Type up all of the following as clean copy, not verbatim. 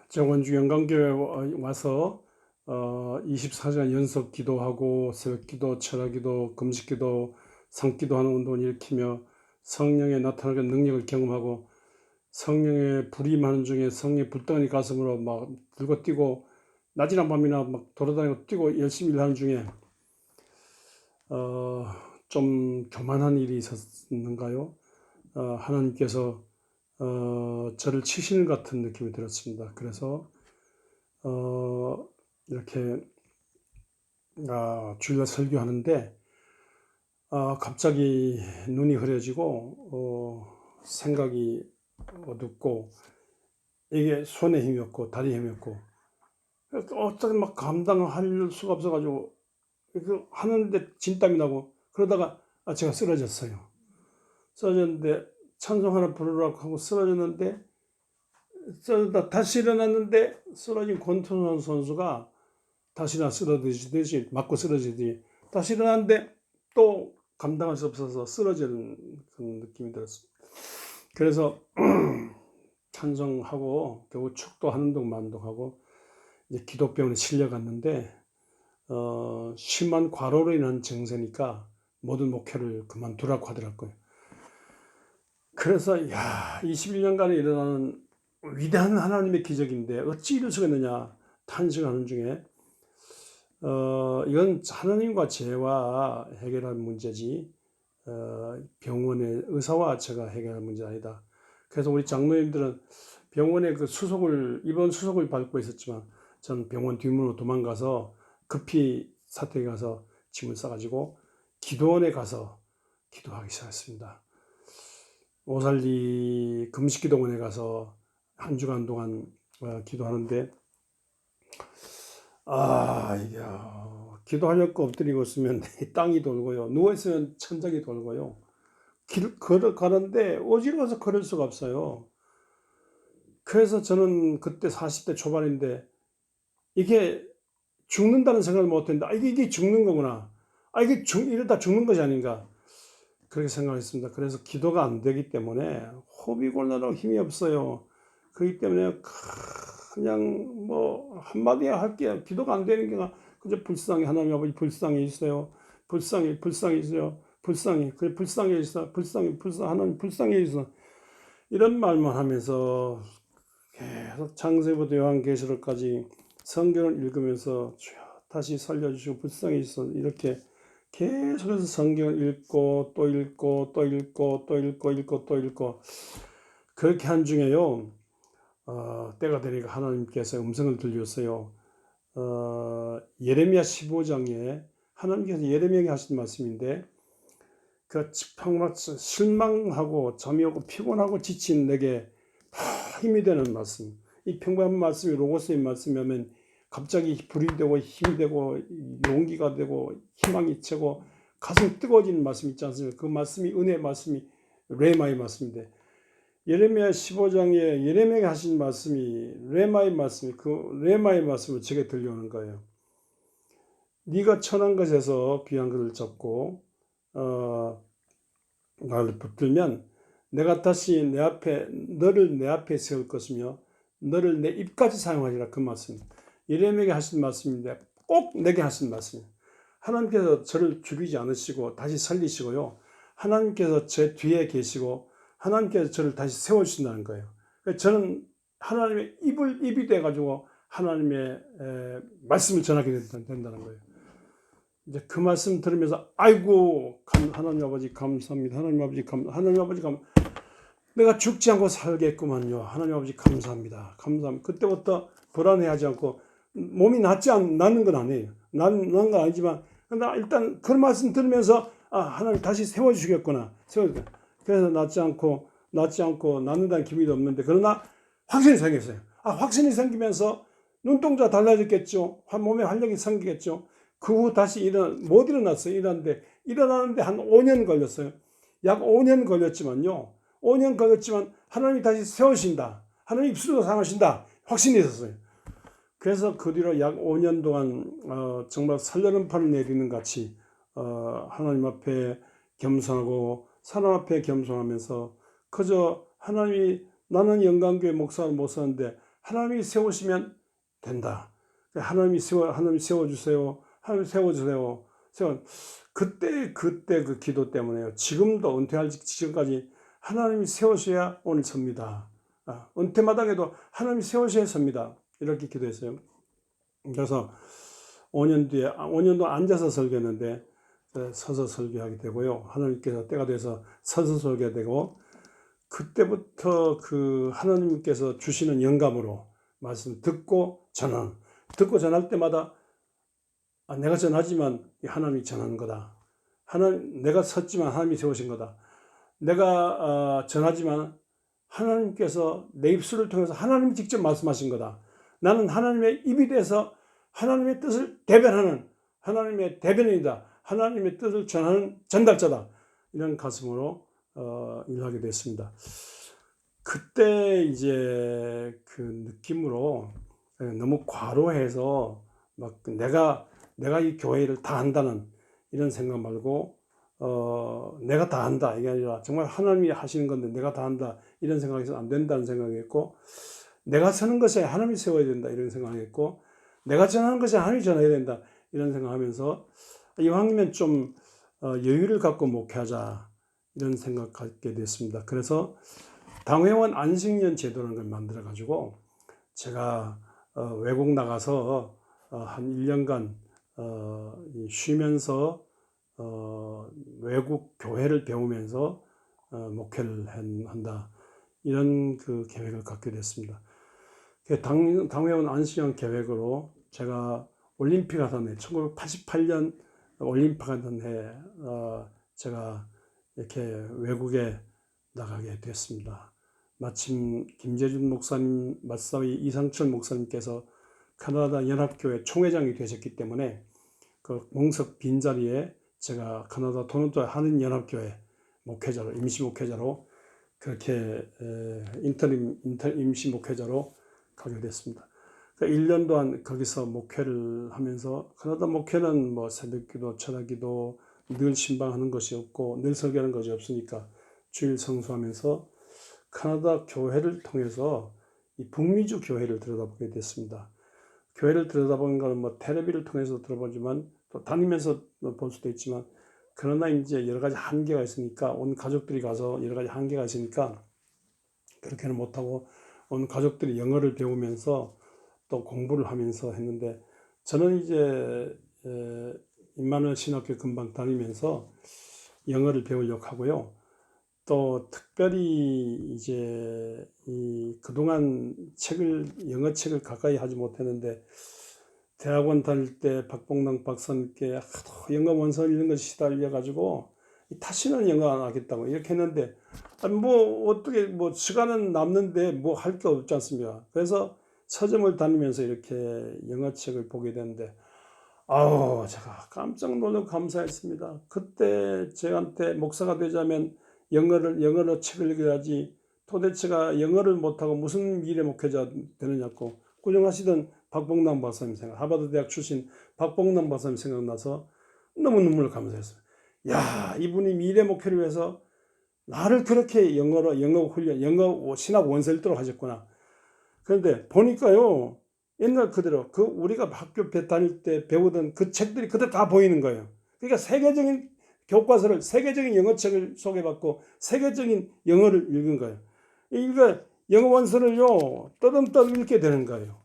정원주 영광교회 와서 24시간 연속 기도하고 새벽기도, 철야기도, 금식기도, 성기도하는 운동을 일으키며 성령의 나타나는 능력을 경험하고 성령의 불이 많은 중에 성령의 불덩이 가슴으로 막 들고 뛰고 낮이나 밤이나 막 돌아다니고 뛰고 열심히 일하는 중에 좀 교만한 일이 있었는가요? 하나님께서 저를 치시는 것 같은 느낌이 들었습니다. 그래서 이렇게 주일날 설교하는데 갑자기 눈이 흐려지고 생각이 어둡고 이게 손에 힘이 없고 다리에 힘이 없고 어떻게 막 감당할 수가 없어가지고 하는데 진땀이 나고 그러다가 제가 쓰러졌어요. 쓰러졌는데 찬송 하나 부르라고 하고 쓰러졌는데 다시 일어났는데 쓰러진 권투선 선수가 다시나 쓰러지듯이 맞고 쓰러지듯이 다시 일어났는데 또 감당할 수 없어서 쓰러지는 그런 느낌이 들었습니다. 그래서 찬송하고 겨우 축도하는 동 만동하고 이제 기독병원에 실려갔는데 심한 과로로 인한 증세니까 모든 목회를 그만두라고 하더라고요. 그래서 21년간에 일어나는 위대한 하나님의 기적인데 어찌 이럴 수가 있느냐 탄식하는 중에 이건 하나님과 죄와 해결할 문제지 병원의 의사와 제가 해결할 문제 아니다. 그래서 우리 장로님들은 병원에 입원 수속을 밟고 있었지만 저는 병원 뒷문으로 도망가서 급히 사택에 가서 짐을 싸가지고 기도원에 가서 기도하기 시작했습니다. 오살리 금식기도원에 가서 한 주간 동안 기도하는데 이게 기도하려고 엎드리고 있으면 땅이 돌고요. 누워있으면 천장이 돌고요. 가는데 어지러워서 걸을 수가 없어요. 그래서 저는 그때 40대 초반인데 이게 죽는다는 생각을 못했는데 이게 죽는 거구나. 이게 이러다 죽는 것이 아닌가. 그렇게 생각했습니다. 그래서 기도가 안 되기 때문에 호흡이 곤란하고 힘이 없어요. 그렇기 때문에 그냥 뭐 한마디 할게요. 기도가 안 되는 게 그저 불쌍히 하나님 아버지 불쌍히 있어요. 불쌍히 있어요. 그래 불쌍히 있어. 하나님 불쌍히 있어. 이런 말만 하면서 계속 창세부터 요한계시록까지 성경을 읽으면서 다시 살려주시고 불쌍히 있어. 이렇게 계속해서 성경을 읽고 또 읽고 또 읽고 또 읽고 또 읽고 그렇게 한 중에요. 때가 되니까 하나님께서 음성을 들렸어요. 예레미야 15장에 하나님께서 예레미야에게 하신 말씀인데 정말 실망하고 잠이 오고 피곤하고 지친 내게 힘이 되는 말씀. 이 평범한 말씀이 로고스의 말씀이면 갑자기 불이 되고 힘이 되고 용기가 되고 희망이 채고 가슴이 뜨거워지는 말씀 있지 않습니까? 그 말씀이 은혜의 말씀이 레마의 말씀인데 예레미야 15장에 예레미야에게 하신 말씀이 레마의 말씀이 그 레마의 말씀을 제게 들려오는 거예요. 네가 천한 것에서 귀한 것을 잡고 나를 붙들면 내가 다시 너를 내 앞에 세울 것이며 너를 내 입까지 사용하리라. 그 말씀 예레미야에게 하신 말씀인데 꼭 내게 하신 말씀. 하나님께서 저를 죽이지 않으시고 다시 살리시고요. 하나님께서 제 뒤에 계시고 하나님께서 저를 다시 세워주신다는 거예요. 저는 하나님의 입이 돼가지고 하나님의 말씀을 전하게 된다는 거예요. 이제 그 말씀 들으면서 아이고 하나님 아버지 감사합니다. 하나님 아버지 내가 죽지 않고 살겠구만요. 하나님 아버지 감사합니다. 그때부터 불안해하지 않고 몸이 낫는 건 아니에요. 난 건 아니지만 일단 그 말씀 들으면서 하나님 다시 세워주시겠구나. 그래서 낫지 않고 낫는다는 기분이 없는데 그러나 확신이 생겼어요. 확신이 생기면서 눈동자 달라졌겠죠. 몸에 활력이 생기겠죠. 그 후 다시 못 일어났어요. 일어나는데 한 5년 걸렸어요. 약 5년 걸렸지만 하나님이 다시 세우신다. 하나님 입술로 사용하신다. 확신이 있었어요. 그래서 그 뒤로 약 5년 동안 정말 살려는판을 내리는 같이 하나님 앞에 겸손하고 사람 앞에 겸손하면서 그저 하나님이 나는 영광교회 목사를 못 사는데 하나님이 세우시면 된다. 하나님 세워주세요. 하나님 세워주세요. 그때 그 기도 때문에요. 지금도 은퇴할 지금까지 하나님이 세우셔야 오늘 섭니다. 은퇴마당에도 하나님이 세우셔야 섭니다. 이렇게 기도했어요. 그래서 5년 뒤에 5년도 앉아서 설교했는데 서서 설교하게 되고요. 하나님께서 때가 돼서 서서 설교되고, 그때부터 그 하나님께서 주시는 영감으로 말씀 듣고 전할 때마다 내가 전하지만 하나님이 전하는 거다. 내가 섰지만 하나님이 세우신 거다. 내가 전하지만 하나님께서 내 입술을 통해서 하나님이 직접 말씀하신 거다. 나는 하나님의 입이 돼서 하나님의 뜻을 대변하는 하나님의 대변인이다. 하나님의 뜻을 전하는 전달자다. 이런 가슴으로 일하게 됐습니다. 그때 이제 그 느낌으로 너무 과로해서 막 내가 이 교회를 다 한다는 이런 생각 말고, 내가 다 한다 이게 아니라 정말 하나님이 하시는 건데 내가 다 한다 이런 생각에서 안 된다는 생각했고, 내가 서는 것이 하나님이 세워야 된다 이런 생각했고, 내가 전하는 것이 하나님이 전해야 된다 이런 생각하면서, 이왕이면 좀 여유를 갖고 목회하자 이런 생각 갖게 됐습니다. 그래서 당회원 안식년 제도라는 걸 만들어 가지고 제가 외국 나가서 한 1년간 쉬면서 외국 교회를 배우면서 목회를 한다 이런 그 계획을 갖게 됐습니다. 당회원 안식년 계획으로 제가 올림픽 하던 해 1988년 올림픽 하던 해 제가 이렇게 외국에 나가게 됐습니다. 마침 김재준 목사님 맞사위 이상철 목사님께서 캐나다 연합교회 총회장이 되셨기 때문에 그 공석 빈자리에 제가 캐나다 토론토 한인 연합교회 목회자로 임시 목회자로 그렇게 임시 목회자로 가게 됐습니다. 그러니까 1년 동안 거기서 목회를 하면서, 캐나다 목회는 뭐 새벽기도, 철학기도 늘 신방하는 것이 없고 늘 설교하는 것이 없으니까 주일 성수하면서 캐나다 교회를 통해서 이 북미주 교회를 들여다보게 됐습니다. 교회를 들여다보는 것은 뭐 텔레비를 통해서 들어보지만 또 다니면서 볼 수도 있지만, 그러나 이제 여러 가지 한계가 있으니까 온 가족들이 가서 여러 가지 한계가 있으니까 그렇게는 못하고 온 가족들이 영어를 배우면서 또 공부를 하면서 했는데, 저는 이제 임마누엘 신학교 금방 다니면서 영어를 배우려고 하고요. 또 특별히 이제 그동안 영어 책을 가까이 하지 못했는데, 대학원 다닐 때 박봉랑 박사님께 하도 영어 원서 읽는 것이 시달려가지고 다시는 영어 안 하겠다고 이렇게 했는데, 뭐 어떻게 뭐 시간은 남는데 뭐 할 게 없지 않습니까? 그래서 서점을 다니면서 이렇게 영어 책을 보게 되는데, 제가 깜짝 놀라고 감사했습니다. 그때 저한테 목사가 되자면 영어로 책을 읽어야지, 도대체가 영어를 못하고 무슨 미래 목회자 되느냐고 꾸중하시던 박봉남 박사님 하버드 대학 출신 박봉남 박사님 생각나서 너무 눈물을 감사했어요. 야, 이분이 미래 목회를 위해서 나를 그렇게 영어 훈련, 영어 신학 원서를 읽도록 하셨구나. 그런데 보니까요, 옛날 그대로 우리가 학교 다닐 때 배우던 그 책들이 그대로 다 보이는 거예요. 그러니까 세계적인 교과서를, 세계적인 영어책을 소개받고 세계적인 영어를 읽은 거예요. 그러니까 영어 원서를요 떠듬떠듬 읽게 되는 거예요.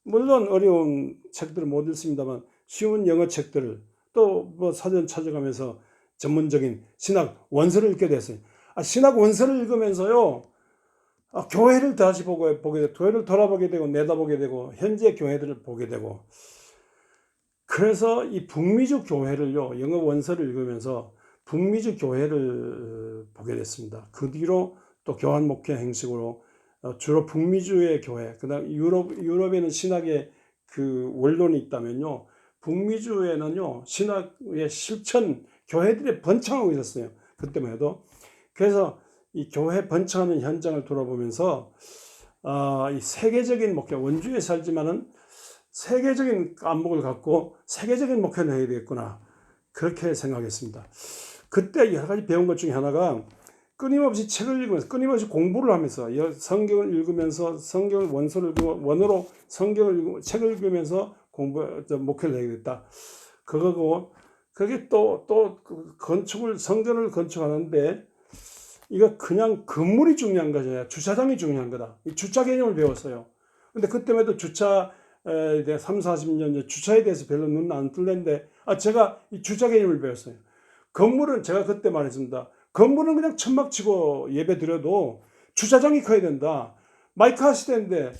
물론 어려운 책들을 못 읽습니다만 쉬운 영어 책들을 또 뭐 사전 찾아가면서 전문적인 신학 원서를 읽게 됐어요. 신학 원서를 읽으면서요, 교회를 다시 보게 되고, 교회를 돌아보게 되고, 내다보게 되고, 현재 교회들을 보게 되고, 그래서 이 북미주 교회를요, 영어 원서를 읽으면서 북미주 교회를 보게 됐습니다. 그 뒤로 또 교환 목회 형식으로 주로 북미주의 교회, 그다음 유럽에는 신학의 그 원론이 있다면요, 북미주에는요 신학의 실천 교회들이 번창하고 있었어요. 그때만 해도. 그래서 이 교회 번창하는 현장을 돌아보면서 이 세계적인 목회, 원주에 살지만은 세계적인 안목을 갖고 세계적인 목회를 해야 되겠구나, 그렇게 생각했습니다. 그때 여러 가지 배운 것 중에 하나가, 끊임없이 책을 읽으면서 끊임없이 공부를 하면서 성경을 읽으면서 성경 원서를 원어로 성경을 읽고 책을 읽으면서 목회를 해야겠다. 그거고 그게 또 건축을 성전을 건축하는데 이거 그냥 건물이 중요한 것이 아니라 주차장이 중요한 거다. 이 주차 개념을 배웠어요. 근데 그때마다 주차에 대해 30-40년 주차에 대해서 별로 눈 안 뜰는데 제가 이 주차 개념을 배웠어요. 건물은 제가 그때 말했습니다. 건물은 그냥 천막 치고 예배 드려도 주차장이 커야 된다. 마이카 시대인데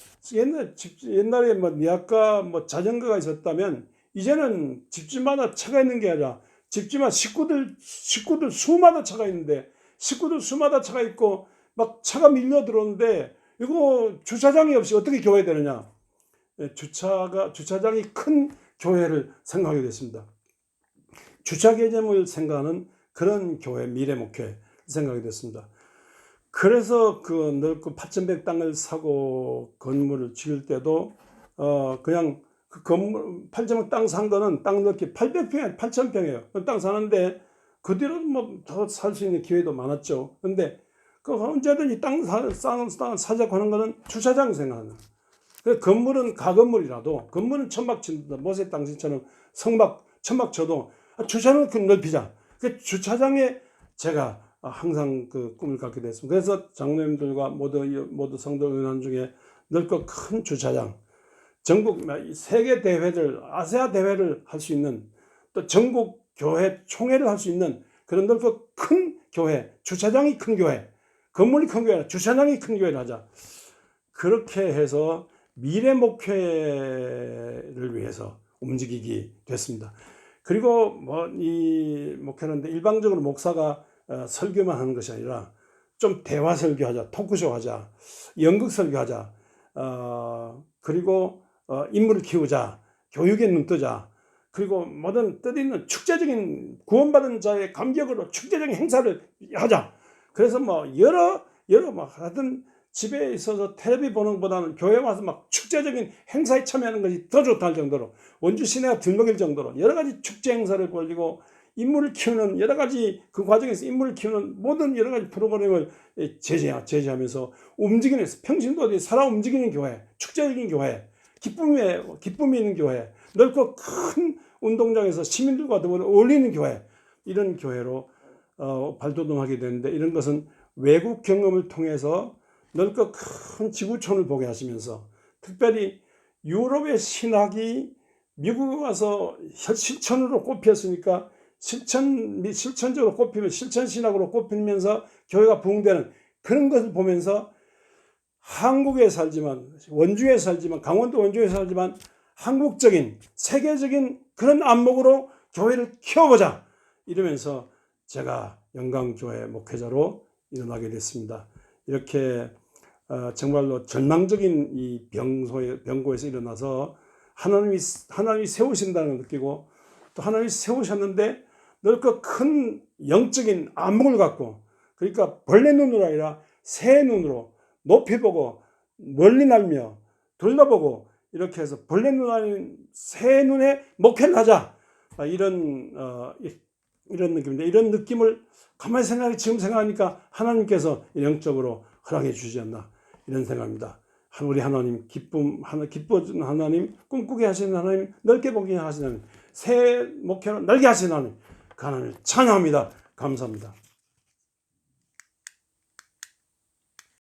옛날에 뭐 니아까 뭐 자전거가 있었다면 이제는 집집마다 차가 있는 게 아니라 집집마다 식구들 수마다 차가 있는데 식구들 수마다 차가 있고 막 차가 밀려 들어오는데 이거 주차장이 없이 어떻게 교회 되느냐. 주차장이 큰 교회를 생각하게 됐습니다. 주차 개념을 생각하는 그런 교회, 미래 목회 생각이 됐습니다. 그래서 그 넓고 8,100 땅을 사고 건물을 지을 때도 그냥 그 건물 8,100 땅 산 거는 땅 넓기 800평, 8,000평이에요. 땅 사는데 그 뒤로 뭐 더 살 수 있는 기회도 많았죠. 근데 그 언제든지 땅 사자고 하는 거는 주차장 생각하는. 그 건물은 가건물이라도 건물은 천막 친다. 모세 당신처럼 천막 쳐도 주차장은 그 넓히자. 그 주차장에 제가 항상 그 꿈을 갖게 됐습니다. 그래서 장로님들과 모두 성도 의원 중에 넓고 큰 주차장, 전국 세계 대회를 아세아 대회를 할 수 있는 또 전국 교회 총회를 할 수 있는 그런 넓고 큰 교회, 주차장이 큰 교회, 건물이 큰 교회, 주차장이 큰 교회를 하자. 그렇게 해서 미래 목회를 위해서 움직이게 됐습니다. 그리고 뭐 이 목회하는데 일방적으로 목사가 설교만 하는 것이 아니라 좀 대화 설교하자, 토크쇼 하자, 연극 설교하자, 그리고 인물을 키우자, 교육에 눈 뜨자, 그리고 모든 뜻있는 축제적인 구원받은 자의 감격으로 축제적인 행사를 하자. 그래서 뭐 여러 뭐 하여튼 집에 있어서 텔레비 보는 것보다는 교회 와서 막 축제적인 행사에 참여하는 것이 더 좋다 할 정도로 원주 시내가 들먹일 정도로 여러 가지 축제 행사를 벌이고 인물을 키우는 여러 가지 그 과정에서 인물을 키우는 모든 여러 가지 프로그램을 제시하면서 움직이는 평신도 어디 살아 움직이는 교회, 축제적인 교회, 기쁨이 있는 교회, 넓고 큰 운동장에서 시민들과 더불어 어울리는 교회, 이런 교회로 발돋움하게 되는데 이런 것은 외국 경험을 통해서 넓고 큰 지구촌을 보게 하시면서 특별히 유럽의 신학이 미국에 와서 실천으로 꼽혔으니까 실천적으로 꼽히면 실천신학으로 꼽히면서 교회가 부흥되는 그런 것을 보면서 한국에 살지만 원주에 살지만 강원도 원주에 살지만 한국적인 세계적인 그런 안목으로 교회를 키워보자 이러면서 제가 영광교회 목회자로 일어나게 됐습니다. 이렇게 정말로 절망적인 이 병고에서 일어나서 하나님이 세우신다는 걸 느끼고 또 하나님이 세우셨는데 넓고 큰 영적인 안목을 갖고 그러니까 벌레 눈으로 아니라 새 눈으로 높이 보고 멀리 날며 둘러보고 이렇게 해서 벌레 눈 아닌 새 눈에 목회를 하자 이런 느낌인데 이런 느낌을 가만히 지금 생각하니까 하나님께서 영적으로 허락해 주지 않나 이런 생각입니다. 우리 하나님 기뻐주는 하나님, 꿈꾸게 하시는 하나님, 넓게 보게 하시는 하나님, 새 목회로 넓게 하시는 하나님, 그 하나님을 찬양합니다. 감사합니다.